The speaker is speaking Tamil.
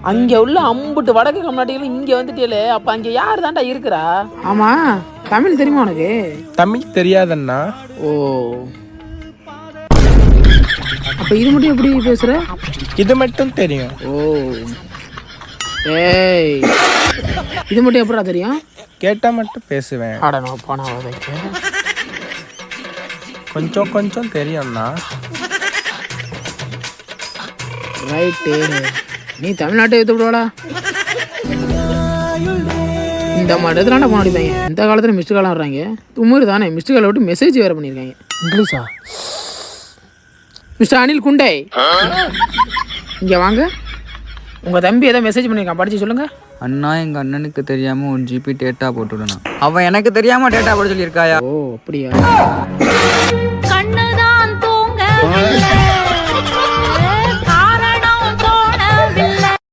அங்க உள்ள அம்புட்டு வடக்கு கம்நாட்டிகள் இங்க வந்துட்டே. அப்ப அங்க யாரு தான்டா இருக்கிறா? ஆமா, தமிழ் தெரியுமா உனக்கு? தமிழ் தெரியாதண்ணா. ஓ, அப்ப இது மட்டும் எப்படி பேசுற? இது மட்டும் தெரியும். ஓ, ஏய், இது மட்டும் எப்படா தெரியும்? கேட்டா மட்டும் பேசுவேன். கொஞ்சம் கொஞ்சம் தெரியும்ண்ணா. ரைட்டு, நீ தமிழ்நாட்டை எடுத்து விடுவாடா. இந்த மாதிரி இடத்துல போன அடிப்பாங்க. இந்த காலத்தில் மிஸ்டு காலம் வர்றாங்க. தும்முரு தானே, மிஸ்டு காலை விட்டு மெசேஜ் வேறு பண்ணியிருக்காங்க. இங்கிலீஷா? மிஸ்டர் அனில் குண்டை, இங்கே வாங்க. உங்கள் தம்பி ஏதோ மெசேஜ் பண்ணியிருக்கான், படித்து சொல்லுங்கள். அண்ணா, எங்கள் அண்ணனுக்கு தெரியாமல் 1 GB டேட்டா போட்டுவிடணும். அவன் எனக்கு தெரியாமல் டேட்டா போட சொல்லியிருக்காயா? ஓ, அப்படியா? கண்ணுதான் தூங்க